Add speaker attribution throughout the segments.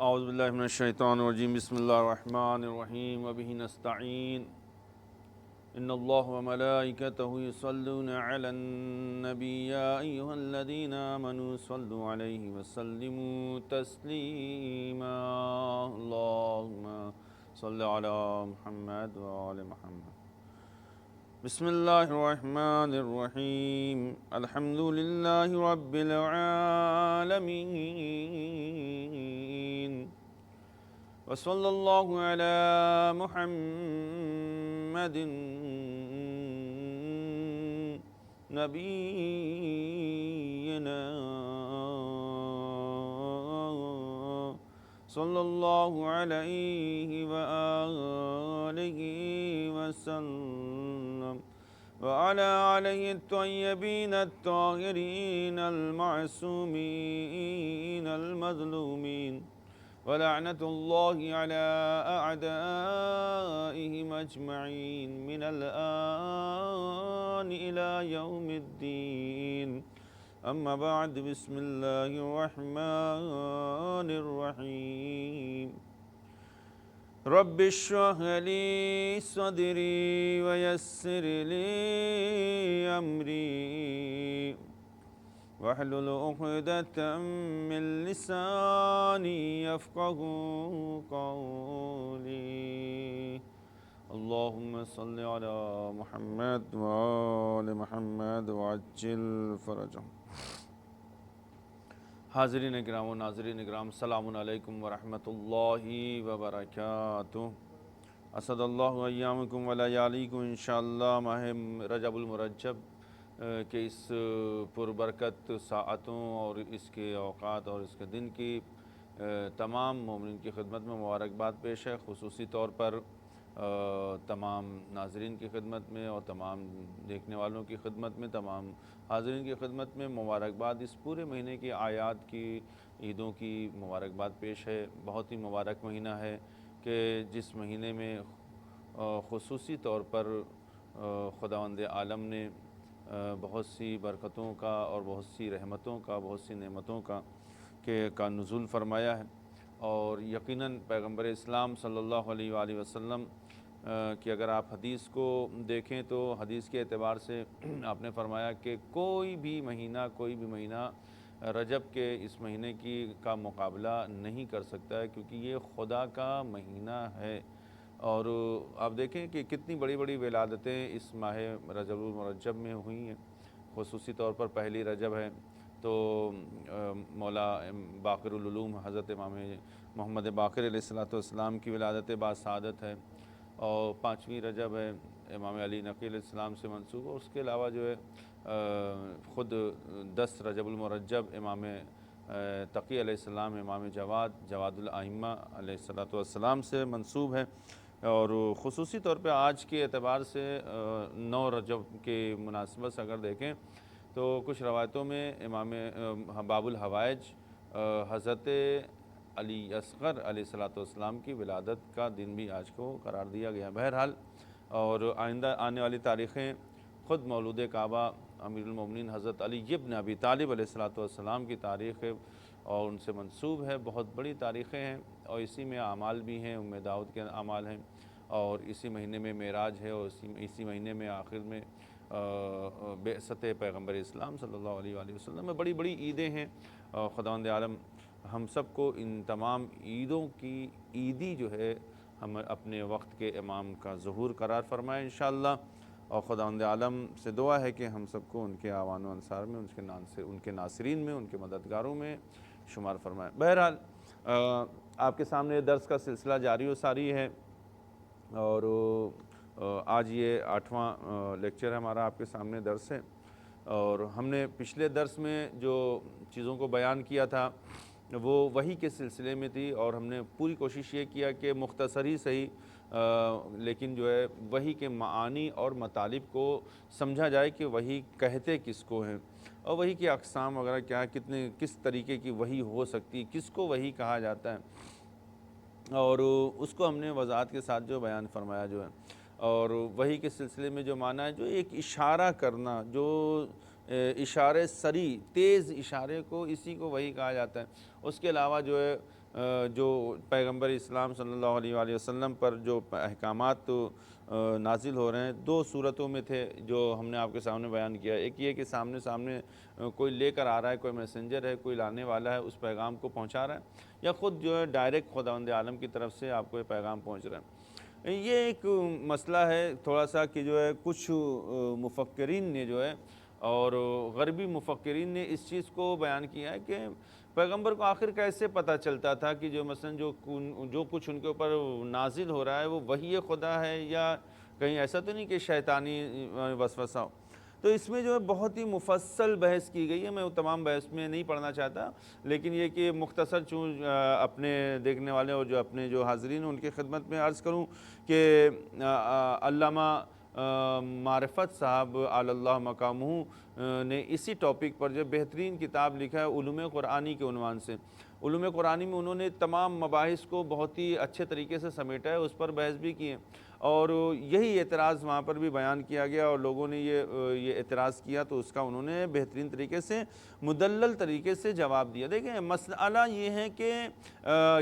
Speaker 1: اعوذ باللہ من الشیطان الرجیم بسم اللہ الرحمن الرحیم وبہ نستعین ان اللہ وملائکتہ یصلون علی النبی یا ایہا الذین آمنوا صلوا علیہ وسلموا تسلیما اللہم صل علی محمد وآل محمد بسم اللہ الرحمن الرحیم الحمد للہ رب العالمین وصلی اللہ علی محمد نبینا صلی اللہ علیہ وآلہ وسلم وعلى آله الطيبين الطاهرين المعصومين المظلومين ولعنة الله على أعدائهم أجمعين من الآن إلى يوم الدين أما بعد بسم الله الرحمن الرحيم رب اشرح لي صدري ويسر لي أمري واحلل عقدة من لساني يفقهوا قولي اللهم صل على محمد وآل محمد وعجل فرجهم. حاضرین اکرام و ناظرین اکرام، السلام علیکم ورحمۃ اللہ وبرکاتہ. اسد اللہ ایامکم ولیالیکم. انشاءاللہ ماہ رجب المرجب کے اس پربرکت ساعتوں اور اس کے اوقات اور اس کے دن کی تمام مومنین کی خدمت میں مبارکباد پیش ہے. خصوصی طور پر تمام ناظرین کی خدمت میں اور تمام دیکھنے والوں کی خدمت میں، تمام حاضرین کی خدمت میں مبارکباد. اس پورے مہینے کی آیات کی، عیدوں کی مبارکباد پیش ہے. بہت ہی مبارک مہینہ ہے کہ جس مہینے میں خصوصی طور پر خداوند عالم نے بہت سی برکتوں کا اور بہت سی رحمتوں کا، بہت سی نعمتوں کا نزول فرمایا ہے. اور یقیناً پیغمبر اسلام صلی اللہ علیہ وآلہ وسلم کہ اگر آپ حدیث کو دیکھیں تو حدیث کے اعتبار سے آپ نے فرمایا کہ کوئی بھی مہینہ رجب کے اس مہینے کا مقابلہ نہیں کر سکتا ہے، کیونکہ یہ خدا کا مہینہ ہے. اور آپ دیکھیں کہ کتنی بڑی بڑی ولادتیں اس ماہ رجب المرجب میں ہوئی ہیں. خصوصی طور پر پہلی رجب ہے تو مولا باقر العلوم حضرت امام محمد باقر علیہ السلام کی ولادت باسعادت ہے. اور 5ویں رجب ہے امام علی نقی علیہ السلام سے منسوب. اور اس کے علاوہ جو ہے خود 10 رجب المرجب امام تقی علیہ السلام، امام جواد الائمہ علیہ السلام سے منسوب ہے. اور خصوصی طور پہ آج کے اعتبار سے 9 رجب کے مناسبت سے اگر دیکھیں تو کچھ روایتوں میں امام باب الحوائج حضرت علی اصغر علیہ السلام کی ولادت کا دن بھی آج کو قرار دیا گیا. بہرحال اور آئندہ آنے والی تاریخیں خود مولود کعبہ امیر المومنین حضرت علی ابن ابی طالب علیہ السلام کی تاریخ ہے اور ان سے منسوب ہے. بہت بڑی تاریخیں ہیں اور اسی میں اعمال بھی ہیں، ام داؤد کے اعمال ہیں. اور اسی مہینے میں معراج ہے اور اسی مہینے میں آخر میں بعثت پیغمبر اسلام صلی اللہ علیہ وآلہ وسلم میں بڑی بڑی عیدیں ہیں. خداوند عالم ہم سب کو ان تمام عیدوں کی عیدی جو ہے ہم اپنے وقت کے امام کا ظہور قرار فرمائے انشاءاللہ. اور خداوند عالم سے دعا ہے کہ ہم سب کو ان کے اعوان و انصار میں، ان کے ناصرین میں، ان کے مددگاروں میں شمار فرمائے. بہرحال آپ کے سامنے درس کا سلسلہ جاری و ساری ہے اور آج یہ 8واں لیکچر ہمارا آپ کے سامنے درس ہے. اور ہم نے پچھلے درس میں جو چیزوں کو بیان کیا تھا وہ وحی کے سلسلے میں تھی، اور ہم نے پوری کوشش یہ کیا کہ مختصر ہی صحیح لیکن جو ہے وحی کے معانی اور مطالب کو سمجھا جائے کہ وحی کہتے کس کو ہیں اور وحی کی اقسام وغیرہ کیا ہے، کس طریقے کی وحی ہو سکتی، کس کو وحی کہا جاتا ہے. اور اس کو ہم نے وضاحت کے ساتھ جو بیان فرمایا جو ہے. اور وحی کے سلسلے میں جو معنی ہے جو ایک اشارہ کرنا، جو اشارے سری تیز اشارے کو، اسی کو وحی کہا جاتا ہے. اس کے علاوہ جو ہے جو پیغمبر اسلام صلی اللہ علیہ وآلہ وسلم پر جو احکامات نازل ہو رہے ہیں، دو صورتوں میں تھے جو ہم نے آپ کے سامنے بیان کیا۔ ایک یہ کہ سامنے کوئی لے کر آ رہا ہے، کوئی میسنجر ہے، کوئی لانے والا ہے، اس پیغام کو پہنچا رہا ہے، یا خود جو ہے ڈائریکٹ خداوند عالم کی طرف سے آپ کو یہ پیغام پہنچ رہا ہے۔ یہ ایک مسئلہ ہے تھوڑا سا کہ جو ہے کچھ مفکرین نے جو ہے اور غربی مفکرین نے اس چیز کو بیان کیا ہے کہ پیغمبر کو آخر کیسے پتہ چلتا تھا کہ جو مثلا جو کچھ ان کے اوپر نازل ہو رہا ہے وہ وحی خدا ہے، یا کہیں ایسا تو نہیں کہ شیطانی وسوسہ ہو۔ تو اس میں جو ہے بہت ہی مفصل بحث کی گئی ہے، میں وہ تمام بحث میں نہیں پڑھنا چاہتا، لیکن یہ کہ مختصر اپنے دیکھنے والے اور جو اپنے جو حاضرین ہیں ان کی خدمت میں عرض کروں کہ علامہ معرفت صاحب علی اللہ مقامہ نے اسی ٹاپک پر جو بہترین کتاب لکھا ہے علوم قرآنی کے عنوان سے۔ علوم قرآنی میں انہوں نے تمام مباحث کو بہت ہی اچھے طریقے سے سمیٹا ہے، اس پر بحث بھی کی ہے، اور یہی اعتراض وہاں پر بھی بیان کیا گیا، اور لوگوں نے یہ اعتراض کیا تو اس کا انہوں نے بہترین طریقے سے مدلل طریقے سے جواب دیا۔ دیکھیں مسئلہ یہ ہے کہ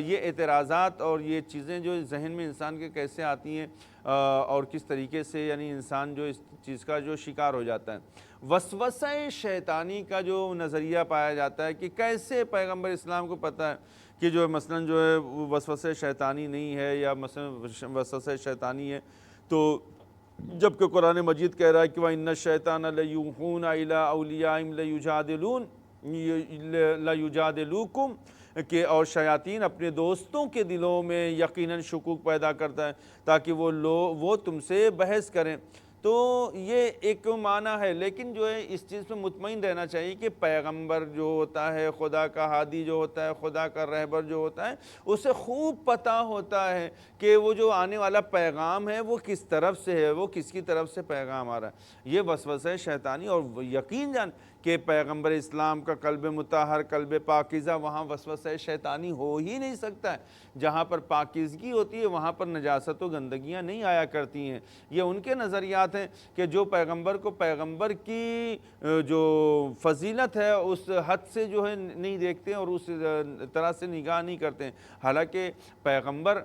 Speaker 1: یہ اعتراضات اور یہ چیزیں جو ذہن میں انسان کے کیسے آتی ہیں اور کس طریقے سے یعنی انسان جو اس چیز کا جو شکار ہو جاتا ہے۔ وسوسہ شیطانی کا جو نظریہ پایا جاتا ہے کہ کیسے پیغمبر اسلام کو پتہ ہے کہ جو مثلا جو ہے وسوسہ شیطانی نہیں ہے، یا مثلا وسوسہ شیطانی ہے، تو جبکہ قرآن مجید کہہ رہا ہے کہ وَإِنَّ الشَّيْطَانَ لَيُوحُونَ إِلَىٰ أَوْلِيَائِهِمْ لَيُجَادِلُوكُمْ، کہ اور شیاطین اپنے دوستوں کے دلوں میں یقیناً شکوک پیدا کرتا ہے تاکہ وہ تم سے بحث کریں۔ تو یہ ایک معنی ہے، لیکن جو ہے اس چیز پہ مطمئن رہنا چاہیے کہ پیغمبر جو ہوتا ہے، خدا کا ہادی جو ہوتا ہے، خدا کا رہبر جو ہوتا ہے، اسے خوب پتہ ہوتا ہے کہ وہ جو آنے والا پیغام ہے وہ کس طرف سے ہے، وہ کس کی طرف سے پیغام آ رہا ہے۔ یہ وسوسہ شیطانی، اور یقین جان کہ پیغمبر اسلام کا قلب مطہر، قلب پاکیزہ، وہاں وسوسہ شیطانی ہو ہی نہیں سکتا ہے۔ جہاں پر پاکیزگی ہوتی ہے وہاں پر نجاست و گندگیاں نہیں آیا کرتی ہیں۔ یہ ان کے نظریات ہیں کہ جو پیغمبر کو پیغمبر کی جو فضیلت ہے اس حد سے جو ہے نہیں دیکھتے اور اس طرح سے نگاہ نہیں کرتے ہیں۔ حالانکہ پیغمبر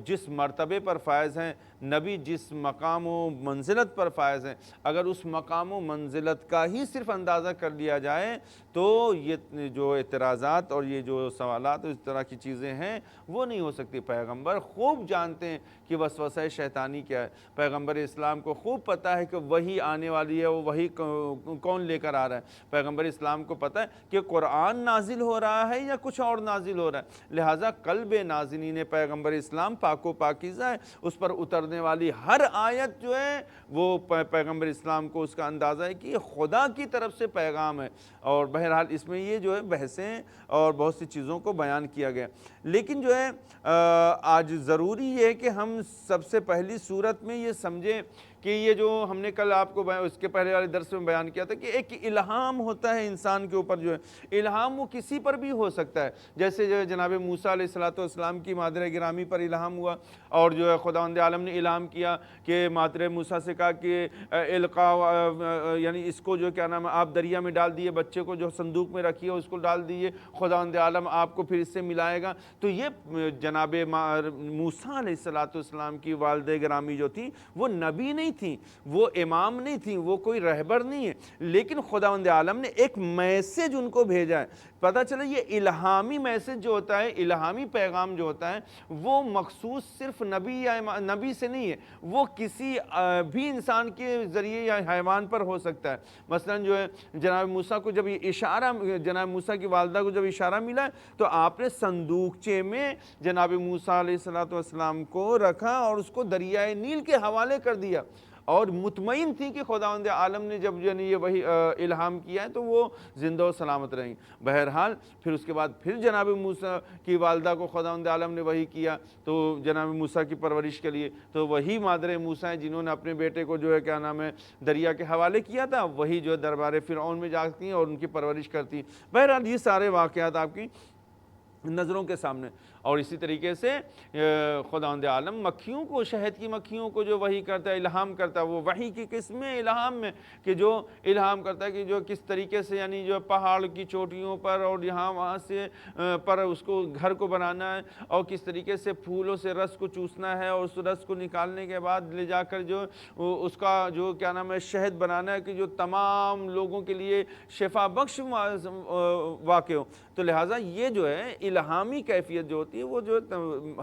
Speaker 1: جس مرتبے پر فائز ہیں، نبی جس مقام و منزلت پر فائز ہیں، اگر اس مقام و منزلت کا ہی صرف اندازہ کر لیا جائے تو یہ جو اعتراضات اور یہ جو سوالات اس طرح کی چیزیں ہیں وہ نہیں ہو سکتی۔ پیغمبر خوب جانتے ہیں کہ وسوسہ شیطانی کیا ہے، پیغمبر اسلام کو خوب پتہ ہے کہ وہی آنے والی ہے، وہ وہی کون لے کر آ رہا ہے۔ پیغمبر اسلام کو پتہ ہے کہ قرآن نازل ہو رہا ہے یا کچھ اور نازل ہو رہا ہے، لہٰذا قلب نازنین پیغمبر اسلام پاک و پاکیزہ ہے، اس پر اترنے والی ہر آیت جو ہے وہ پیغمبر اسلام کو اس کا اندازہ ہے کہ یہ خدا کی طرف سے پیغام ہے۔ اور بہرحال اس میں یہ جو ہے بحثیں اور بہت سی چیزوں کو بیان کیا گیا، لیکن جو ہے آج ضروری یہ ہے کہ ہم سب سے پہلی صورت میں یہ سمجھیں کہ یہ جو ہم نے کل آپ کو اس کے پہلے والے درس میں بیان کیا تھا کہ ایک الہام ہوتا ہے انسان کے اوپر، جو ہے الہام وہ کسی پر بھی ہو سکتا ہے، جیسے جو جناب موسیٰ علیہ السلام کی مادر گرامی پر الہام ہوا، اور جو ہے خداوند عالم نے الہام کیا کہ مادر موسیٰ سے کہا کہ القاء، یعنی اس کو جو کیا نام ہے آپ دریا میں ڈال دیے، بچے کو جو صندوق میں رکھیے اس کو ڈال دیے، خداوند عالم آپ کو پھر اس سے ملائے گا۔ تو یہ جناب موسیٰ علیہ السلام کی والدہ گرامی جو تھی وہ نبی نہیں تھی، وہ امام نہیں تھی، وہ کوئی رہبر نہیں ہے، لیکن خداوند عالم نے ایک میسج ان کو بھیجا ہے۔ پتہ چلا یہ الہامی میسج جو ہوتا ہے، الہامی پیغام جو ہوتا ہے وہ مخصوص صرف نبی یا نبی سے نہیں ہے، وہ کسی بھی انسان کے ذریعے یا حیوان پر ہو سکتا ہے۔ مثلا جو ہے جناب موسیٰ کو جب یہ اشارہ، جناب موسیٰ کی والدہ کو جب اشارہ ملا تو آپ نے صندوقچے میں جناب موسیٰ علیہ السلام کو رکھا اور اس کو دریائے نیل کے حوالے کر دیا، اور مطمئن تھی کہ خداوند عالم نے جب یہ وہی الہام کیا ہے تو وہ زندہ و سلامت رہیں۔ بہرحال پھر اس کے بعد پھر جناب موسیٰ کی والدہ کو خداوند عالم نے وہی کیا تو جناب موسیٰ کی پرورش کے لیے، تو وہی مادر موسیٰ ہیں جنہوں نے اپنے بیٹے کو جو ہے کیا نام ہے دریا کے حوالے کیا تھا، وہی جو ہے دربار فرعون میں جاتی ہیں اور ان کی پرورش کرتی ہیں۔ بہرحال یہ سارے واقعات آپ کی نظروں کے سامنے۔ اور اسی طریقے سے خداوند عالم مکھیوں کو، شہد کی مکھیوں کو جو وحی کرتا ہے، الہام کرتا ہے، وہ وحی کی قسم ہے الہام میں، کہ جو الہام کرتا ہے کہ جو کس طریقے سے یعنی جو پہاڑ کی چوٹیوں پر اور یہاں وہاں سے پر اس کو گھر کو بنانا ہے، اور کس طریقے سے پھولوں سے رس کو چوسنا ہے، اور اس رس کو نکالنے کے بعد لے جا کر جو اس کا جو کیا نام ہے شہد بنانا ہے، کہ جو تمام لوگوں کے لیے شفا بخش واقع ہو۔ تو لہٰذا یہ جو ہے الہامی کیفیت جو ہوتی ہے وہ جو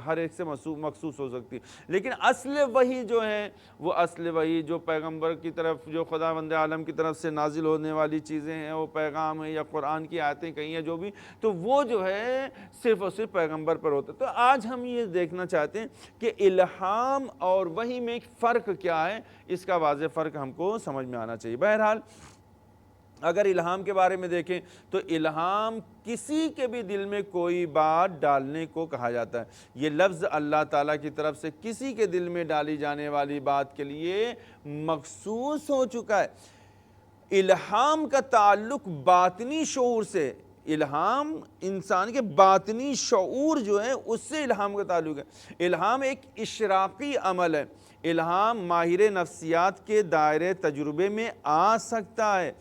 Speaker 1: ہر ایک سے مخصوص ہو سکتی ہے، لیکن اصل وحی جو ہے وہ اصل وحی جو پیغمبر کی طرف، جو خداوند عالم کی طرف سے نازل ہونے والی چیزیں ہیں، وہ پیغام ہے یا قرآن کی آیتیں کہیں ہیں جو بھی، تو وہ جو ہے صرف اور صرف پیغمبر پر ہوتا ہے۔ تو آج ہم یہ دیکھنا چاہتے ہیں کہ الہام اور وحی میں فرق کیا ہے، اس کا واضح فرق ہم کو سمجھ میں آنا چاہیے۔ بہرحال اگر الہام کے بارے میں دیکھیں تو الہام کسی کے بھی دل میں کوئی بات ڈالنے کو کہا جاتا ہے۔ یہ لفظ اللہ تعالیٰ کی طرف سے کسی کے دل میں ڈالی جانے والی بات کے لیے مخصوص ہو چکا ہے۔ الہام کا تعلق باطنی شعور سے، الہام انسان کے باطنی شعور جو ہے اس سے الہام کا تعلق ہے۔ الہام ایک اشراقی عمل ہے۔ الہام ماہر نفسیات کے دائرے تجربے میں آ سکتا ہے،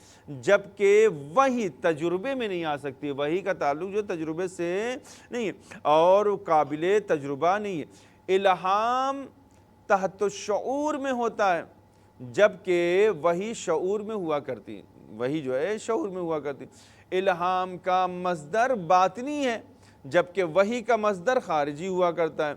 Speaker 1: جبکہ وحی تجربے میں نہیں آ سکتی۔ وحی کا تعلق جو تجربے سے نہیں ہے اور قابل تجربہ نہیں ہے۔ الہام تحت شعور میں ہوتا ہے، جبکہ وحی شعور میں ہوا کرتی ہے۔ وحی جو ہے شعور میں ہوا کرتی ہے۔ الہام کا مصدر باطنی ہے، جبکہ وحی کا مصدر خارجی ہوا کرتا ہے۔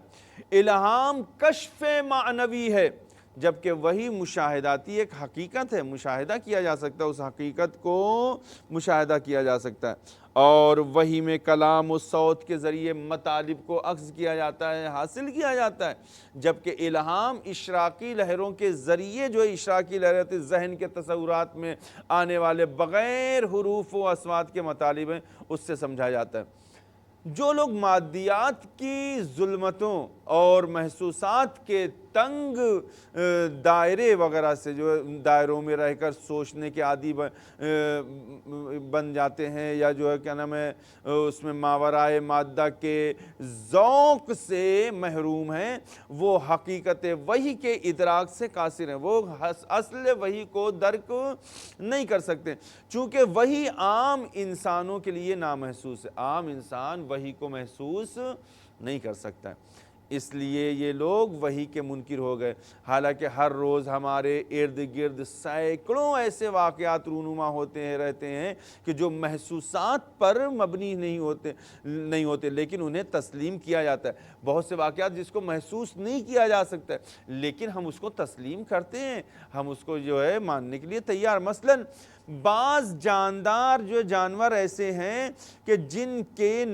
Speaker 1: الہام کشف معنوی ہے، جبکہ وحی مشاہداتی ایک حقیقت ہے، مشاہدہ کیا جا سکتا ہے، اس حقیقت کو مشاہدہ کیا جا سکتا ہے۔ اور وحی میں کلام و صوت کے ذریعے مطالب کو اخذ کیا جاتا ہے، حاصل کیا جاتا ہے، جبکہ الہام اشراقی لہروں کے ذریعے جو اشراقی لہریں ذہن کے تصورات میں آنے والے بغیر حروف و اصوات کے مطالب ہیں، اس سے سمجھا جاتا ہے۔ جو لوگ مادیات کی ظلمتوں اور محسوسات کے تنگ دائرے وغیرہ سے، جو دائروں میں رہ کر سوچنے کے عادی بن جاتے ہیں، یا جو ہے کیا نام ہے اس میں ماورائے مادہ کے ذوق سے محروم ہیں، وہ حقیقت وحی کے ادراک سے قاصر ہیں، وہ اصل وحی کو درک نہیں کر سکتے، چونکہ وحی عام انسانوں کے لیے نامحسوس ہے۔ عام انسان وحی کو محسوس نہیں کر سکتا ہے، اس لیے یہ لوگ وحی کے منکر ہو گئے۔ حالانکہ ہر روز ہمارے ارد گرد سینکڑوں ایسے واقعات رونما رہتے ہیں کہ جو محسوسات پر مبنی نہیں ہوتے، لیکن انہیں تسلیم کیا جاتا ہے۔ بہت سے واقعات جس کو محسوس نہیں کیا جا سکتا ہے، لیکن ہم اس کو تسلیم کرتے ہیں، ہم اس کو جو ہے ماننے کے لیے تیار۔ مثلاً بعض جاندار جو جانور ایسے ہیں کہ جن کے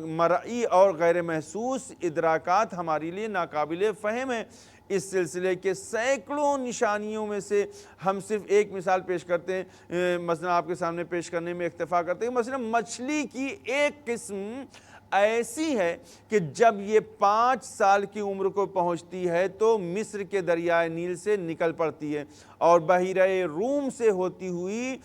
Speaker 1: مرئی اور غیر محسوس ادراکات ہمارے لیے ناقابل فہم ہیں۔ اس سلسلے کے سینکڑوں نشانیوں میں سے ہم صرف ایک مثال پیش کرتے ہیں، مثلا آپ کے سامنے پیش کرنے میں اکتفا کرتے ہیں۔ مثلا مچھلی کی ایک قسم ایسی ہے کہ جب یہ 5 سال کی عمر کو پہنچتی ہے تو مصر کے دریائے نیل سے نکل پڑتی ہے اور بحیرہ روم سے ہوتی ہوئی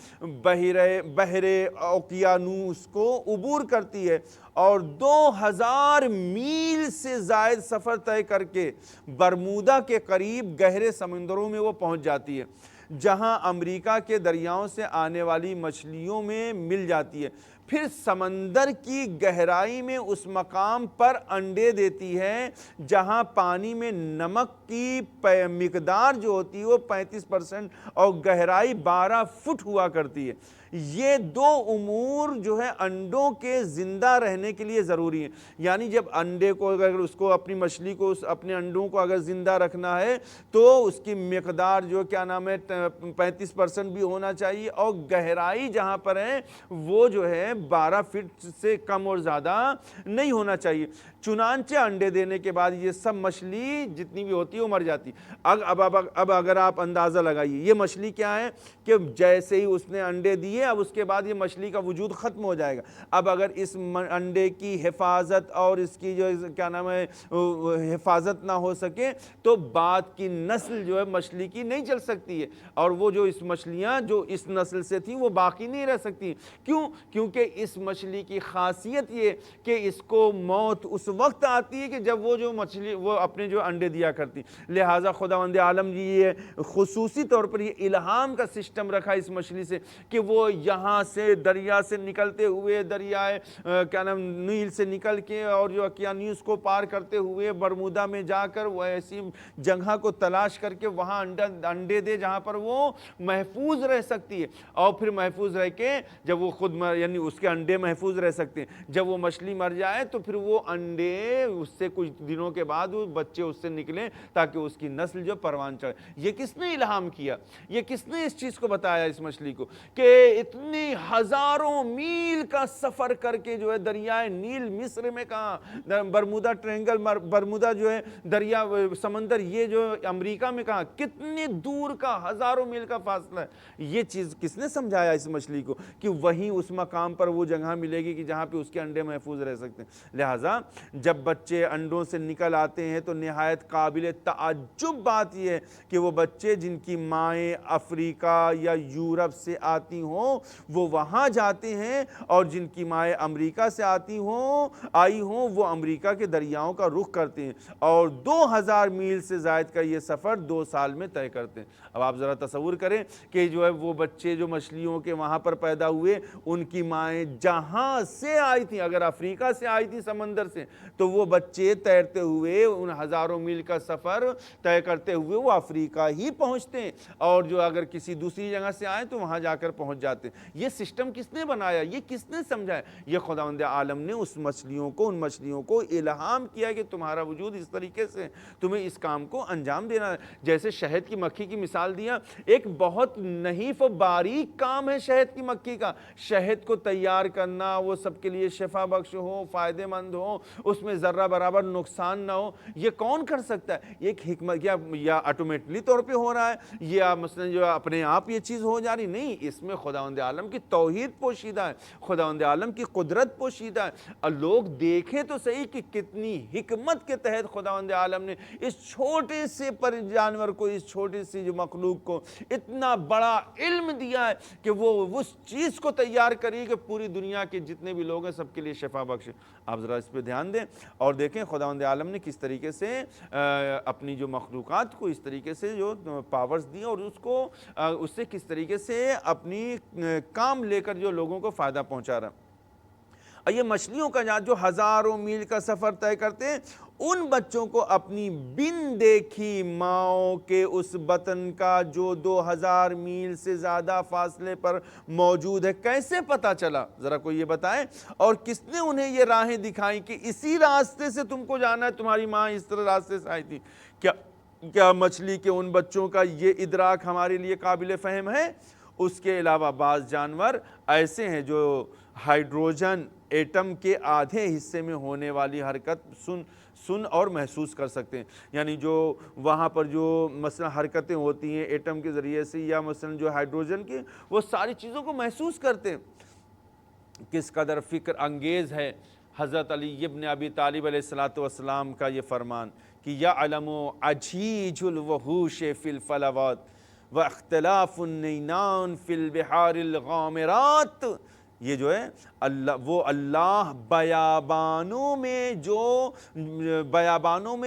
Speaker 1: بحر اوقیانوس کو عبور کرتی ہے اور 2000 میل سے زائد سفر طے کر کے برمودا کے قریب گہرے سمندروں میں وہ پہنچ جاتی ہے، جہاں امریکہ کے دریاؤں سے آنے والی مچھلیوں میں مل جاتی ہے۔ پھر سمندر کی گہرائی میں اس مقام پر انڈے دیتی ہے جہاں پانی میں نمک کی مقدار جو ہوتی ہے وہ 35% اور گہرائی 12 فٹ ہوا کرتی ہے۔ یہ 2 امور جو ہے انڈوں کے زندہ رہنے کے لیے ضروری ہیں، یعنی جب انڈے کو اگر اس کو اپنی مچھلی کو اپنے انڈوں کو اگر زندہ رکھنا ہے تو اس کی مقدار جو کیا نام ہے 35% بھی ہونا چاہیے اور گہرائی جہاں پر ہے وہ جو ہے 12 فٹ سے کم اور زیادہ نہیں ہونا چاہیے۔ چنانچہ انڈے دینے کے بعد یہ سب مچھلی جتنی بھی ہوتی ہے وہ مر جاتی۔ اب اگر آپ اندازہ لگائیے یہ مچھلی کیا ہے کہ جیسے ہی اس نے انڈے دیے اب اس کے بعد یہ مچھلی کا وجود ختم ہو جائے گا۔ اب اگر اس انڈے کی حفاظت اور اس کی جو کیا نام ہے حفاظت نہ ہو سکے تو بعد کی نسل جو ہے مچھلی کی نہیں چل سکتی ہے، اور وہ جو اس مچھلیاں جو اس نسل سے تھیں وہ باقی نہیں رہ سکتی۔ کیوں؟ کیونکہ اس مچھلی کی خاصیت یہ کہ اس کو موت اس وقت آتی ہے کہ جب وہ جو مچھلی وہ اپنے جو انڈے دیا کرتی، لہٰذا خداوند عالم جی یہ خصوصی طور پر یہ الہام کا سسٹم رکھا اس مچھلی سے کہ وہ یہاں سے دریا سے نکلتے ہوئے دریائے کیا نام نیل سے نکل کے اور جو اقیانوس کو پار کرتے ہوئے برمودا میں جا کر وہ ایسی جگہ کو تلاش کر کے وہاں انڈے دے جہاں پر وہ محفوظ رہ سکتی ہے، اور پھر محفوظ رہ کے جب وہ خود یعنی اس کے انڈے محفوظ رہ سکتے ہیں، جب وہ مچھلی مر جائے تو پھر وہ انڈے اس سے کچھ دنوں کے بعد وہ بچے اس سے نکلیں تاکہ اس کی نسل جو پروان چڑھے۔ یہ کس نے الہام کیا؟ یہ کس نے اس چیز کو بتایا اس مچھلی کو کہ اتنی ہزاروں میل کا سفر کر کے جو ہے دریائے نیل مصر میں کہاں، برمودا ٹرینگل برمودا جو ہے دریا سمندر یہ جو امریکہ میں کہاں، کتنی دور کا ہزاروں میل کا فاصلہ ہے۔ یہ چیز کس نے سمجھایا اس مچھلی کو کہ وہیں اس مقام پر وہ جگہ ملے گی کہ جہاں پہ اس کے انڈے محفوظ رہ سکتے ہیں۔ لہٰذا جب بچے انڈوں سے نکل آتے ہیں تو نہایت قابل تعجب بات یہ ہے کہ وہ بچے جن کی مائیں افریقہ یا یورپ سے آتی ہوں وہ وہاں جاتے ہیں، اور جن کی مائیں امریکہ سے آئی ہوں وہ امریکہ کے دریاؤں کا رخ کرتے ہیں، اور 2000 میل سے زائد کا یہ سفر 2 سال میں طے کرتے ہیں۔ اب آپ ذرا تصور کریں کہ جو ہے وہ بچے جو مچھلیوں کے وہاں پر پیدا ہوئے ان کی مائیں جہاں سے آئی تھیں، اگر افریقہ سے آئی تھی سمندر سے تو وہ بچے تیرتے ہوئے ان ہزاروں میل کا سفر طے کرتے ہوئے وہ افریقہ ہی پہنچتے ہیں، اور جو اگر کسی دوسری جگہ سے آئیں تو وہاں جا کر پہنچ جاتے ہیں۔ یہ سسٹم کس نے بنایا؟ یہ کس نے سمجھایا؟ یہ خداوند عالم نے ان مچھلیوں کو الہام کیا کہ تمہارا وجود اس طریقے سے تمہیں اس کام کو انجام دینا ہے۔ جیسے شہد کی مکھی کی مثال دیا، ایک بہت نحیف و باریک کام ہے شہد کی مکھی کا، شہد کو تیار کرنا، وہ سب کے لیے شفا بخش ہو، فائدہ مند ہو، اس میں ذرہ برابر نقصان نہ ہو، یہ کون کر سکتا ہے؟ ایک حکمت یا آٹومیٹلی طور پہ ہو رہا ہے یا مثلا جو اپنے آپ یہ چیز ہو جا رہی؟ نہیں، اس میں خداوند عالم کی توحید پوشیدہ ہے، خداوند عالم کی قدرت پوشیدہ ہے، اور لوگ دیکھیں تو صحیح کہ کتنی حکمت کے تحت خداوند عالم نے اس چھوٹے سے پر جانور کو، اس چھوٹی سی جو مخلوق کو اتنا بڑا علم دیا ہے کہ وہ اس چیز کو تیار کری کہ پوری دنیا کے جتنے بھی لوگ ہیں سب کے لیے شفا بخش۔ آپ ذرا اس پہ دھیان دیں اور دیکھیں خداوند عالم نے کس طریقے سے اپنی جو مخلوقات کو اس طریقے سے جو پاورز دی اور اس سے کس طریقے سے اپنی کام لے کر جو لوگوں کو فائدہ پہنچا رہا۔ اور یہ مچھلیوں کا جو ہزاروں میل کا سفر طے کرتے ہیں، ان بچوں کو اپنی بن دیکھی ماؤں کے اس بطن کا جو 2000 میل سے زیادہ فاصلے پر موجود ہے کیسے پتا چلا؟ ذرا کوئی یہ بتائیں، اور کس نے انہیں یہ راہیں دکھائیں کہ اسی راستے سے تم کو جانا ہے، تمہاری ماں اس طرح راستے سے آئی تھی؟ کیا مچھلی کے ان بچوں کا یہ ادراک ہمارے لیے قابل فہم ہے؟ اس کے علاوہ بعض جانور ایسے ہیں جو ہائیڈروجن ایٹم کے آدھے حصے میں ہونے والی حرکت سن اور محسوس کر سکتے ہیں، یعنی جو وہاں پر جو مثلا حرکتیں ہوتی ہیں ایٹم کے ذریعے سے یا مثلا جو ہائیڈروجن کی، وہ ساری چیزوں کو محسوس کرتے ہیں۔ کس قدر فکر انگیز ہے حضرت علی ابن ابی طالب علیہ السلام کا یہ فرمان کہ یعلم عجیج الوحوش فی الفلوات واختلاف النینان فی البحار الغامرات۔ یہ جو ہے اللہ بیابانوں میں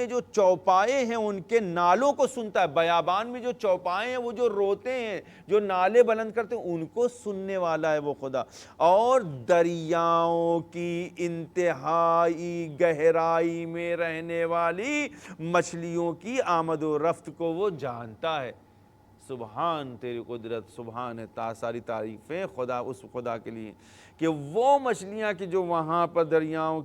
Speaker 1: جو چوپائے ہیں ان کے نالوں کو سنتا ہے۔ بیابان میں جو چوپائے ہیں، وہ جو روتے ہیں، جو نالے بلند کرتے ہیں، ان کو سننے والا ہے وہ خدا، اور دریاؤں کی انتہائی گہرائی میں رہنے والی مچھلیوں کی آمد و رفت کو وہ جانتا ہے۔ سبحان تیری قدرت، سبحان ہے، ساری تعریفیں اس خدا کے لیے کہ وہ مچھلیاں کہ جو وہاں پر دریا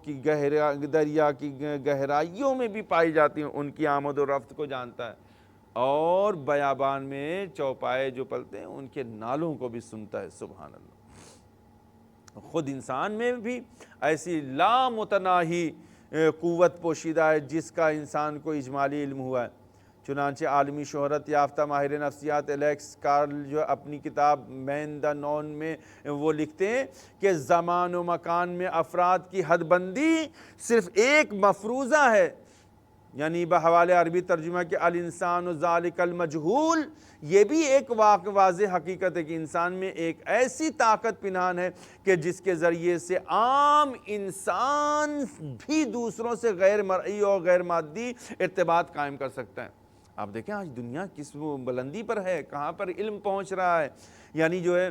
Speaker 1: کی گہرائیوں میں بھی پائی جاتی ہیں ان کی آمد و رفت کو جانتا ہے، اور بیابان میں چوپائے جو پلتے ہیں ان کے نالوں کو بھی سنتا ہے۔ سبحان اللہ۔ خود انسان میں بھی ایسی لامتناہی قوت پوشیدہ ہے جس کا انسان کو اجمالی علم ہوا ہے۔ چنانچہ عالمی شہرت یافتہ ماہر نفسیات الیکس کارل جو اپنی کتاب مین دا نون میں وہ لکھتے ہیں کہ زمان و مکان میں افراد کی حد بندی صرف ایک مفروضہ ہے، یعنی بحوالِ عربی ترجمہ کہ الانسان ذالک المجہول، یہ بھی ایک واضح حقیقت ہے کہ انسان میں ایک ایسی طاقت پنہان ہے کہ جس کے ذریعے سے عام انسان بھی دوسروں سے غیر مرئی اور غیر مادی ارتباط قائم کر سکتا ہے۔ آپ دیکھیں آج دنیا کس بلندی پر ہے، کہاں پر علم پہنچ رہا ہے۔ یعنی جو ہے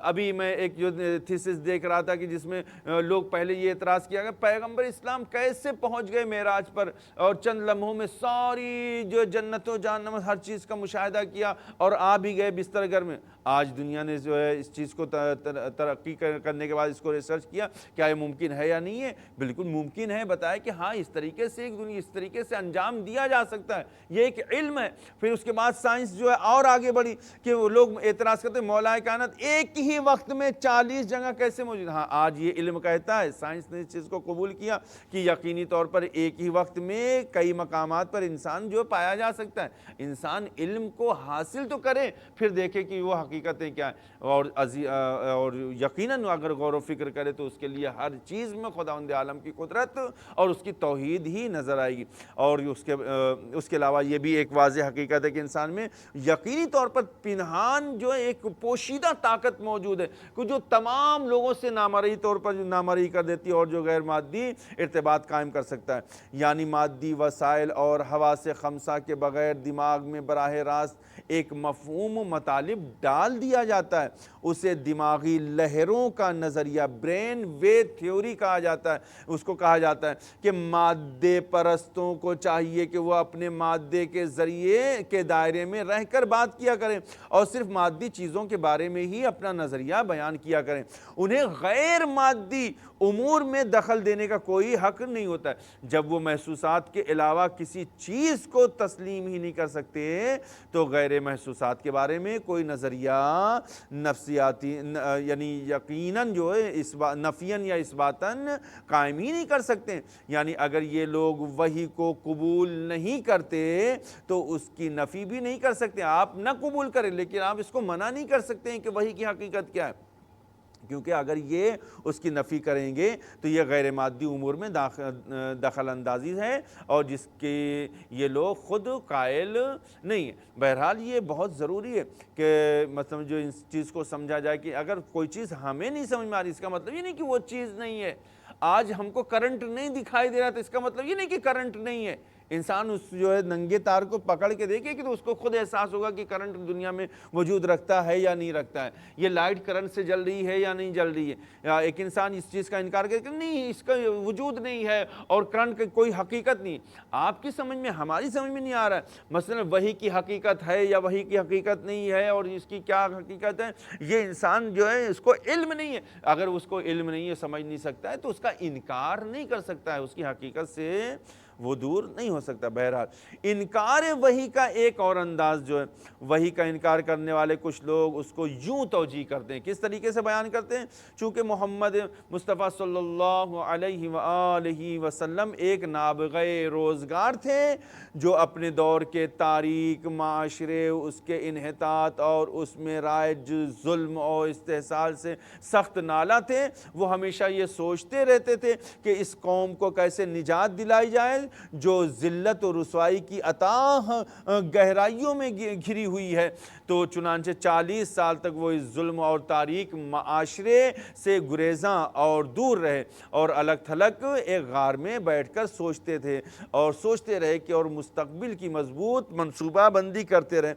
Speaker 1: ابھی میں ایک جو تھیسس دیکھ رہا تھا کہ جس میں لوگ پہلے یہ اعتراض کیا کہ پیغمبر اسلام کیسے پہنچ گئے معراج پر اور چند لمحوں میں ساری جو جنت و جہنم ہر چیز کا مشاہدہ کیا اور آ بھی گئے بستر گھر میں۔ آج دنیا نے جو ہے اس چیز کو ترقی کرنے کے بعد اس کو ریسرچ کیا، کیا یہ ممکن ہے یا نہیں ہے؟ بالکل ممکن ہے، بتایا کہ ہاں اس طریقے سے ایک دنیا اس طریقے سے انجام دیا جا سکتا ہے، یہ ایک علم ہے۔ پھر اس کے بعد سائنس جو ہے اور آگے بڑھی کہ وہ لوگ اعتراض کرتے ہیں مولا کائنات ایک ہی وقت میں 40 جگہ کیسے موجود؟ ہاں آج یہ علم کہتا ہے، سائنس نے اس چیز کو قبول کیا کہ یقینی طور پر ایک ہی وقت میں کئی مقامات پر انسان جو پایا جا سکتا ہے۔ انسان علم کو حاصل تو کرے پھر دیکھے کہ وہ حقیقتیں کیا ہیں، اور یقیناً اگر غور و فکر کرے تو اس کے لیے ہر چیز میں خداوند عالم کی قدرت اور اس کی توحید ہی نظر آئے گی۔ اور اس کے علاوہ یہ بھی ایک واضح حقیقت ہے کہ انسان میں یقینی طور پر پنہان جو ایک پوشیدہ طاقت موجود ہے کہ جو تمام لوگوں سے نامرئی طور پر نامرئی کر دیتی ہے اور جو غیر مادی ارتباط قائم کر سکتا ہے۔ یعنی مادی وسائل اور حواس خمسہ کے بغیر دماغ میں براہ راست ایک مفہوم و مطالب ڈال دیا جاتا ہے، اسے دماغی لہروں کا نظریہ برین ویو تھیوری کہا جاتا ہے۔ اس کو کہا جاتا ہے کہ مادے پرستوں کو چاہیے کہ وہ اپنے مادے کے ذریعے کے دائرے میں رہ کر بات کیا کریں اور صرف مادی چیزوں کے بارے میں ہی اپنا نظریہ بیان کیا کریں، انہیں غیر مادی امور میں دخل دینے کا کوئی حق نہیں ہوتا ہے۔ جب وہ محسوسات کے علاوہ کسی چیز کو تسلیم ہی نہیں کر سکتے تو غیر محسوسات کے بارے میں کوئی نظریہ نفسیاتی یعنی یقیناً جو ہے نفیاً یا اثباتاً قائم ہی نہیں کر سکتے۔ یعنی اگر یہ لوگ وحی کو قبول نہیں کرتے تو اس کی نفی بھی نہیں کر سکتے۔ آپ نہ قبول کریں لیکن آپ اس کو منع نہیں کر سکتے ہیں کہ وحی کی حقیقت کیا ہے، کیونکہ اگر یہ اس کی نفی کریں گے تو یہ غیر مادی امور میں دخل اندازی ہے اور جس کے یہ لوگ خود قائل نہیں ہیں۔ بہرحال یہ بہت ضروری ہے کہ مطلب جو اس چیز کو سمجھا جائے کہ اگر کوئی چیز ہمیں نہیں سمجھ میں آ رہی اس کا مطلب یہ نہیں کہ وہ چیز نہیں ہے۔ آج ہم کو کرنٹ نہیں دکھائی دے رہا تو اس کا مطلب یہ نہیں کہ کرنٹ نہیں ہے۔ انسان اس جو ہے ننگے تار کو پکڑ کے دیکھے کہ تو اس کو خود احساس ہوگا کہ کرنٹ دنیا میں وجود رکھتا ہے یا نہیں رکھتا ہے، یہ لائٹ کرنٹ سے جل رہی ہے یا نہیں جل رہی ہے۔ یا ایک انسان اس چیز کا انکار کرے کہ نہیں اس کا وجود نہیں ہے اور کرنٹ کی کوئی حقیقت نہیں، آپ کی سمجھ میں ہماری سمجھ میں نہیں آ رہا ہے۔ مثلا وحی کی حقیقت ہے یا وحی کی حقیقت نہیں ہے اور اس کی کیا حقیقت ہے، یہ انسان جو ہے اس کو علم نہیں ہے۔ اگر اس کو علم نہیں ہے سمجھ نہیں سکتا ہے تو اس کا انکار نہیں کر سکتا ہے، اس کی حقیقت سے وہ دور نہیں ہو سکتا۔ بہرحال انکار وحی کا ایک اور انداز جو ہے، وحی کا انکار کرنے والے کچھ لوگ اس کو یوں توجیہ کرتے ہیں، کس طریقے سے بیان کرتے ہیں؟ چونکہ محمد مصطفیٰ صلی اللہ علیہ وآلہ وسلم ایک نابغہ روزگار تھے جو اپنے دور کے تاریک معاشرے، اس کے انحطاط اور اس میں رائج ظلم اور استحصال سے سخت نالاں تھے۔ وہ ہمیشہ یہ سوچتے رہتے تھے کہ اس قوم کو کیسے نجات دلائی جائے جو ذلت و رسوائی کی اتاہ گہرائیوں میں گھری ہوئی ہے۔ تو چنانچہ 40 سال تک وہ اس ظلم اور تاریک معاشرے سے گریزاں اور دور رہے اور الگ تھلگ ایک غار میں بیٹھ کر سوچتے تھے اور سوچتے رہے کہ اور مستقبل کی مضبوط منصوبہ بندی کرتے رہے۔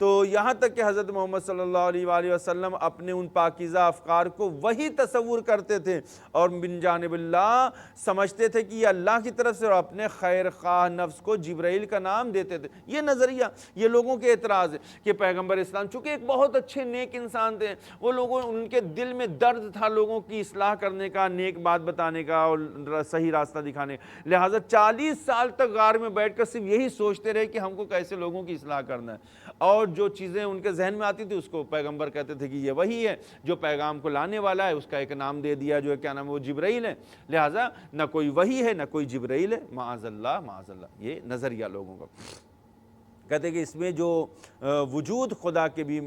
Speaker 1: تو یہاں تک کہ حضرت محمد صلی اللہ علیہ وآلہ وسلم اپنے ان پاکیزہ افکار کو وہی تصور کرتے تھے اور من جانب اللہ سمجھتے تھے کہ یہ اللہ کی طرف سے، اور اپنے خیر خواہ نفس کو جبرائیل کا نام دیتے تھے۔ یہ نظریہ یہ لوگوں کے اعتراض ہے کہ پیغمبر اسلام چونکہ ایک بہت اچھے نیک انسان تھے، وہ لوگوں ان کے دل میں درد تھا لوگوں کی اصلاح کرنے کا، نیک بات بتانے کا اور صحیح راستہ دکھانے کا، لہٰذا 40 سال تک غار میں بیٹھ کر صرف یہی سوچتے رہے کہ ہم کو کیسے لوگوں کی اصلاح کرنا ہے، اور جو چیزیں ان کے ذہن میں آتی تھی اس کو پیغمبر کہتے تھے کہ یہ وہی ہے جو پیغام کو لانے والا ہے، اس کا ایک نام دے دیا جو ہے کیا نام ہے، وہ جبرائیل ہے۔ لہٰذا نہ کوئی وحی ہے نہ کوئی جبرائیل ہے، معاذ اللہ معاذ اللہ، یہ نظریہ لوگوں کا۔ کہتے ہیں کہ اس میں جو وجود خدا کے بھی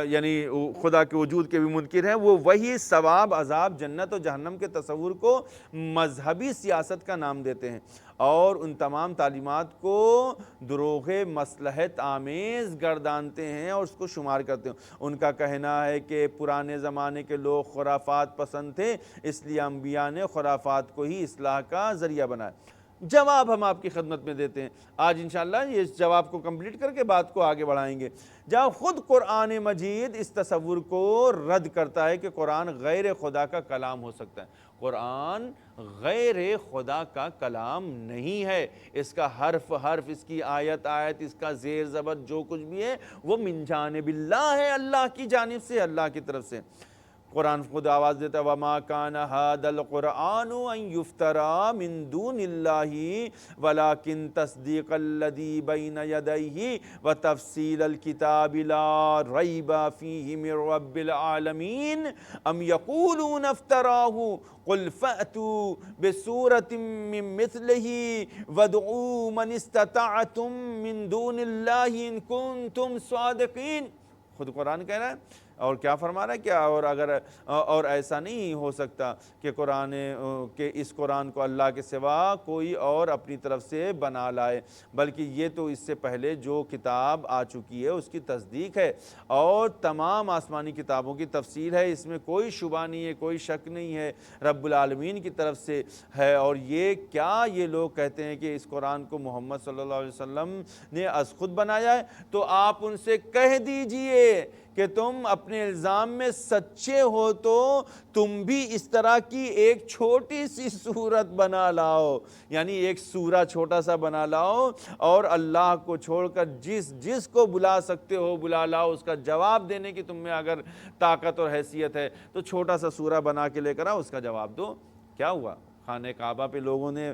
Speaker 1: یعنی خدا کے وجود کے بھی منکر ہیں، وہ وہی ثواب، عذاب، جنت و جہنم کے تصور کو مذہبی سیاست کا نام دیتے ہیں اور ان تمام تعلیمات کو دروغ مصلحت آمیز گردانتے ہیں اور اس کو شمار کرتے ہیں۔ ان کا کہنا ہے کہ پرانے زمانے کے لوگ خرافات پسند تھے، اس لیے انبیاء نے خرافات کو ہی اصلاح کا ذریعہ بنایا۔ جواب ہم آپ کی خدمت میں دیتے ہیں آج انشاءاللہ، یہ اس جواب کو کمپلیٹ کر کے بات کو آگے بڑھائیں گے، جہاں خود قرآن مجید اس تصور کو رد کرتا ہے کہ قرآن غیر خدا کا کلام ہو سکتا ہے۔ قرآن غیر خدا کا کلام نہیں ہے، اس کا حرف حرف، اس کی آیت آیت، اس کا زیر زبر جو کچھ بھی ہے وہ من جانب اللہ ہے، اللہ کی جانب سے، اللہ کی طرف سے۔ قرآن خود آواز دیتا ہے وَمَا كَانَ هَذَا الْقُرْآنُ أَن يُفْتَرَى مِن دُونِ اللَّهِ وَلَكِن تَصْدِيقَ الَّذِي بَيْنَ يَدَيْهِ وَتَفْصِيلَ الْكِتَابِ لَا رَيْبَ فِيهِ مِن رَّبِّ الْعَالَمِينَ أَمْ يَقُولُونَ افْتَرَاهُ قُلْ فَأْتُوا بِسُورَةٍ مِّن مِّثْلِهِ وَادْعُوا مَنِ اسْتَطَعْتُم مِّن دُونِ اللَّهِ إِن كُنتُمْ صَادِقِينَ۔ خود قرآن کہہ رہا ہے اور کیا فرما رہا ہے کیا، اور ایسا نہیں ہو سکتا کہ اس قرآن کو اللہ کے سوا کوئی اور اپنی طرف سے بنا لائے، بلکہ یہ تو اس سے پہلے جو کتاب آ چکی ہے اس کی تصدیق ہے اور تمام آسمانی کتابوں کی تفصیل ہے، اس میں کوئی شبہ نہیں ہے، کوئی شک نہیں ہے، رب العالمین کی طرف سے ہے۔ اور یہ لوگ کہتے ہیں کہ اس قرآن کو محمد صلی اللہ علیہ وسلم نے از خود بنایا ہے، تو آپ ان سے کہہ دیجئے کہ تم اپنے الزام میں سچے ہو تو تم بھی اس طرح کی ایک چھوٹی سی صورت بنا لاؤ، یعنی ایک سورہ چھوٹا سا بنا لاؤ اور اللہ کو چھوڑ کر جس کو بلا سکتے ہو بلا لاؤ، اس کا جواب دینے کی تم میں اگر طاقت اور حیثیت ہے تو چھوٹا سا سورہ بنا کے لے کر آؤ، اس کا جواب دو۔ کیا ہوا؟ خانہ کعبہ پہ لوگوں نے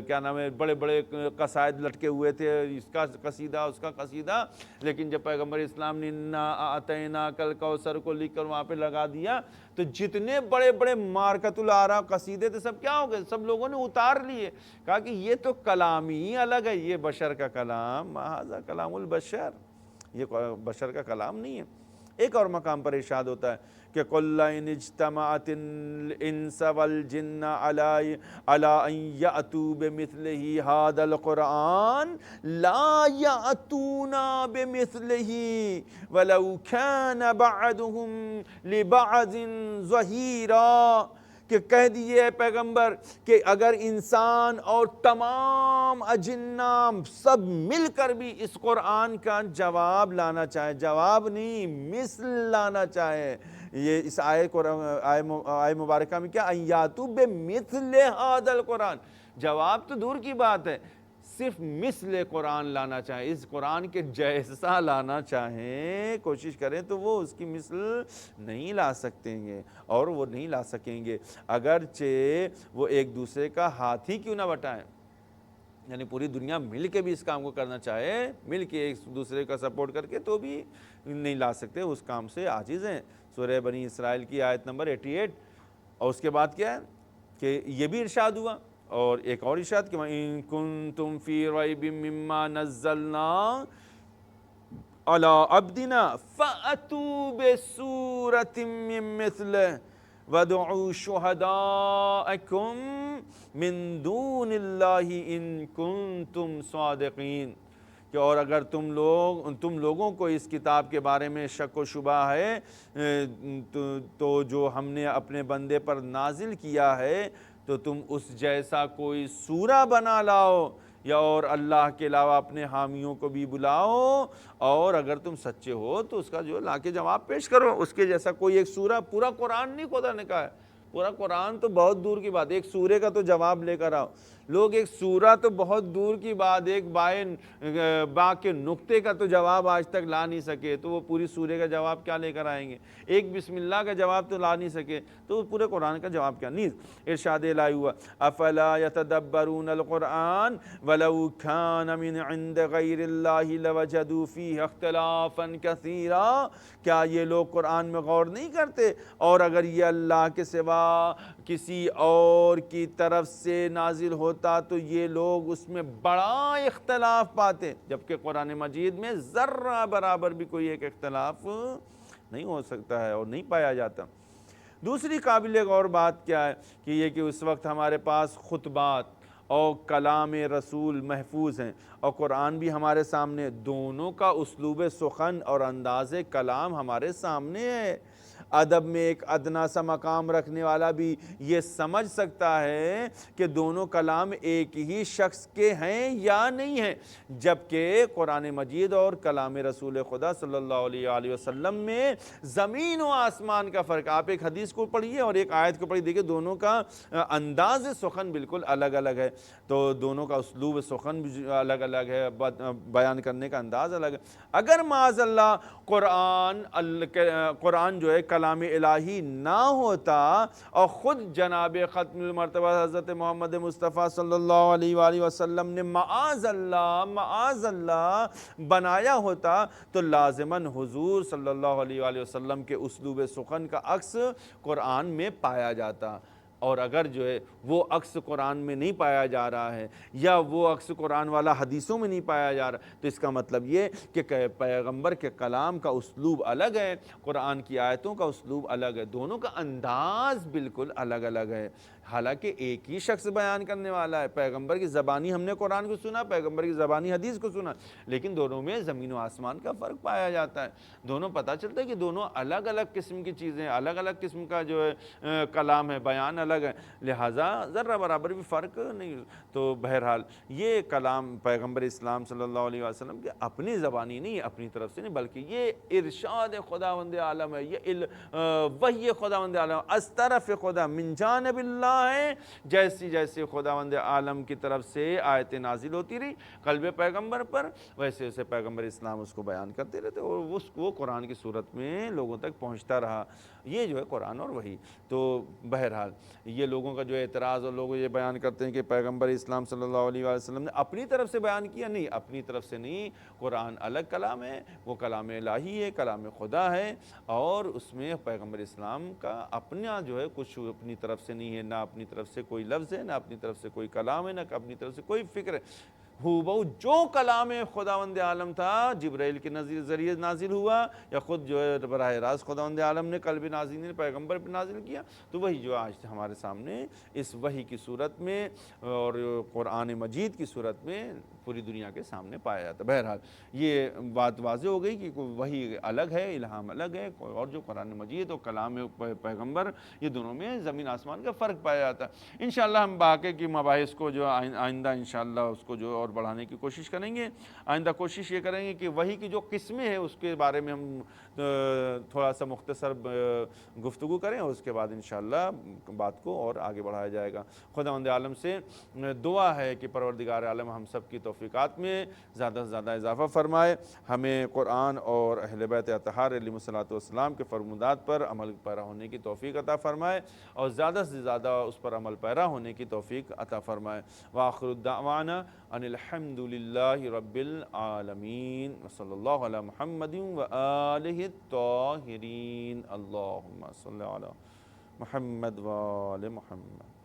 Speaker 1: کیا نام ہے بڑے بڑے قصائد لٹکے ہوئے تھے، اس کا قصیدہ اس کا قصیدہ، لیکن جب پیغمبر اسلام نے انا اعطیناک الکوثر کو لکھ کر وہاں پہ لگا دیا تو جتنے بڑے بڑے مارکۃ الآراء قصیدے تھے سب کیا ہو گئے، سب لوگوں نے اتار لیے، کہا کہ یہ تو کلام ہی الگ ہے، یہ بشر کا کلام، ھذا کلام البشر، یہ بشر کا کلام نہیں ہے۔ ایک اور مقام پر ارشاد ہوتا ہے کہ قُلْ لَئِنِ اجْتَمَعَتِ الْإِنسُ وَالْجِنُّ عَلَىٰ أَن يَأْتُوا بِمِثْلِهِ هَٰذَا الْقُرْآنِ لَا يَأْتُونَ بِمِثْلِهِ وَلَوْ كَانَ بَعْضُهُمْ لِبَعْضٍ ظَهِيرًا، کہ کہہ دیئے اے پیغمبر کہ اگر انسان اور تمام اجنام سب مل کر بھی اس قرآن کا جواب لانا چاہے، جواب نہیں مثل لانا چاہے، یہ اس آیے مبارکہ میں کیا ان یاتوا بمثل ھذا القرآن، جواب تو دور کی بات ہے، صرف مثل قرآن لانا چاہیں، اس قرآن کے جیسا لانا چاہیں، کوشش کریں تو وہ اس کی مثل نہیں لا سکتے گے اور وہ نہیں لا سکیں گے، اگرچہ وہ ایک دوسرے کا ہاتھ ہی کیوں نہ بٹائیں، یعنی پوری دنیا مل کے بھی اس کام کو کرنا چاہے، مل کے ایک دوسرے کا سپورٹ کر کے تو بھی نہیں لا سکتے، اس کام سے عاجز ہیں۔ سورہ بنی اسرائیل کی آیت نمبر 88، اور اس کے بعد کیا ہے کہ یہ بھی ارشاد ہوا، اور ایک اور ارشاد کہ وَإِن كُنتُمْ فِي رَيْبٍ مِّمَّا نَزَّلْنَا عَلَىٰ عَبْدِنَا فَأْتُوا بِسُورَةٍ مِّن مِّثْلِهِ وَادْعُوا شُهَدَاءَكُم مِّن دُونِ اللَّهِ إِن كُنتُمْ صَادِقِينَ، کہ اور اگر تم لوگوں کو اس کتاب کے بارے میں شک و شبہ ہے تو جو ہم نے اپنے بندے پر نازل کیا ہے تو تم اس جیسا کوئی سورہ بنا لاؤ، یا اور اللہ کے علاوہ اپنے حامیوں کو بھی بلاؤ، اور اگر تم سچے ہو تو اس کا جو لا کے جواب پیش کرو، اس کے جیسا کوئی ایک سورہ، پورا قرآن نہیں خدا نے کہا ہے، پورا قرآن تو بہت دور کی بات، ایک سورے کا تو جواب لے کر آؤ، لوگ ایک سورہ تو بہت دور کی بات، ایک با کے نقطے کا تو جواب آج تک لا نہیں سکے، تو وہ پوری سورے کا جواب کیا لے کر آئیں گے، ایک بسم اللہ کا جواب تو لا نہیں سکے تو پورے قرآن کا جواب کیا نیز۔ ارشاد الہی ہوا افلا یتدبرون القرآن ولو کان من عند غیر اللہ لوجدوا فیہ اختلافا کثیرا، کیا یہ لوگ قرآن میں غور نہیں کرتے، اور اگر یہ اللہ کے سوا کسی اور کی طرف سے نازل ہوتا ہوتا تو یہ لوگ اس میں بڑا اختلاف پاتے، جبکہ قرآن مجید میں ذرہ برابر بھی کوئی ایک اختلاف نہیں ہو سکتا ہے اور نہیں پایا جاتا۔ دوسری قابل غور بات کیا ہے کہ یہ کہ اس وقت ہمارے پاس خطبات اور کلام رسول محفوظ ہیں، اور قرآن بھی ہمارے سامنے، دونوں کا اسلوب سخن اور انداز کلام ہمارے سامنے ہے۔ ادب میں ایک ادنا سا مقام رکھنے والا بھی یہ سمجھ سکتا ہے کہ دونوں کلام ایک ہی شخص کے ہیں یا نہیں ہیں، جبکہ قرآن مجید اور کلام رسول خدا صلی اللہ علیہ وآلہ وسلم میں زمین و آسمان کا فرق۔ آپ ایک حدیث کو پڑھیے اور ایک آیت کو پڑھیے، دیکھیں دونوں کا انداز سخن بالکل الگ الگ ہے، تو دونوں کا اسلوب سخن بھی الگ الگ ہے، بیان کرنے کا انداز الگ ہے۔ اگر معاذ اللہ قرآن جو ہے کلام الہی نہ ہوتا اور خود جناب ختم المرتبہ حضرت محمد مصطفیٰ صلی اللہ علیہ وآلہ وسلم نے معاذ اللہ بنایا ہوتا، تو لازماً حضور صلی اللہ علیہ وآلہ وسلم کے اسلوب سخن کا عکس قرآن میں پایا جاتا، اور اگر جو ہے وہ عکس قرآن میں نہیں پایا جا رہا ہے یا وہ عکس قرآن والا حدیثوں میں نہیں پایا جا رہا، تو اس کا مطلب یہ کہ پیغمبر کے کلام کا اسلوب الگ ہے، قرآن کی آیتوں کا اسلوب الگ ہے، دونوں کا انداز بالکل الگ الگ ہے۔ حالانکہ ایک ہی شخص بیان کرنے والا ہے، پیغمبر کی زبانی ہم نے قرآن کو سنا، پیغمبر کی زبانی حدیث کو سنا، لیکن دونوں میں زمین و آسمان کا فرق پایا جاتا ہے۔ دونوں پتہ چلتا ہے کہ دونوں الگ الگ قسم کی چیزیں، الگ الگ قسم کا جو ہے کلام ہے، بیان الگ ہے، لہٰذا ذرہ برابر بھی فرق نہیں۔ تو بہرحال یہ کلام پیغمبر اسلام صلی اللہ علیہ وسلم کے اپنی زبانی نہیں، اپنی طرف سے نہیں، بلکہ یہ ارشاد خداوند عالم ہے، یہ وحی خداوند عالم از طرف خدا من جانب اللہ ہے، جیسی جیسی خداوند عالم کی طرف سے آیتیں نازل ہوتی رہی قلب پیغمبر پر، ویسے ویسے پیغمبر اسلام اس کو بیان کرتے رہتے اور وہ قرآن کی صورت میں لوگوں تک پہنچتا رہا۔ یہ جو ہے قرآن اور وحی۔ تو بہرحال یہ لوگوں کا جو اعتراض، اور لوگ یہ بیان کرتے ہیں کہ پیغمبر اسلام صلی اللہ علیہ وسلم نے اپنی طرف سے بیان کیا، نہیں، اپنی طرف سے نہیں، قرآن الگ کلام ہے، وہ کلام الہی ہے، کلام خدا ہے، اور اس میں پیغمبر اسلام کا اپنا جو ہے کچھ اپنی طرف سے نہیں ہے، نہ اپنی طرف سے کوئی لفظ ہے، نہ اپنی طرف سے کوئی کلام ہے، نہ اپنی طرف سے کوئی فکر ہے۔ بہو جو کلام خداوند عالم تھا جبرائیل کے ذریعے نازل ہوا، یا خود جو ہے براہ راست خداوند عالم نے قلب نازل نے پیغمبر پہ نازل کیا، تو وہی جو آج ہمارے سامنے اس وحی کی صورت میں اور قرآن مجید کی صورت میں پوری دنیا کے سامنے پایا جاتا ہے۔ بہرحال یہ بات واضح ہو گئی کہ وحی الگ ہے، الہام الگ ہے، اور جو قرآن مجید اور کلام پیغمبر، یہ دونوں میں زمین آسمان کا فرق پایا جاتا ہے۔ انشاءاللہ ہم باقی کی مباحث کو جو آئندہ انشاءاللہ اس کو جو اور بڑھانے کی کوشش کریں گے۔ آئندہ کوشش یہ کریں گے کہ وحی کی جو قسمیں ہیں اس کے بارے میں ہم تھوڑا سا مختصر گفتگو کریں، اور اس کے بعد انشاءاللہ بات کو اور آگے بڑھایا جائے گا۔ خداوند عالم سے دعا ہے کہ پروردگار عالم ہم سب کی توفیقات میں زیادہ سے زیادہ اضافہ فرمائے، ہمیں قرآن اور اہل بیت اطہار علیہ الصلوۃ والسلام کے فرمودات پر عمل پیرا ہونے کی توفیق عطا فرمائے، اور زیادہ سے زیادہ اس پر عمل پیرا ہونے کی توفیق عطا فرمائے۔ وآخر الدعوانا ان الحمد للہ رب العالمین، وصلی اللہ علی محمد وآلہ الطاہرین، اللہم صلی علی محمد وآل محمد۔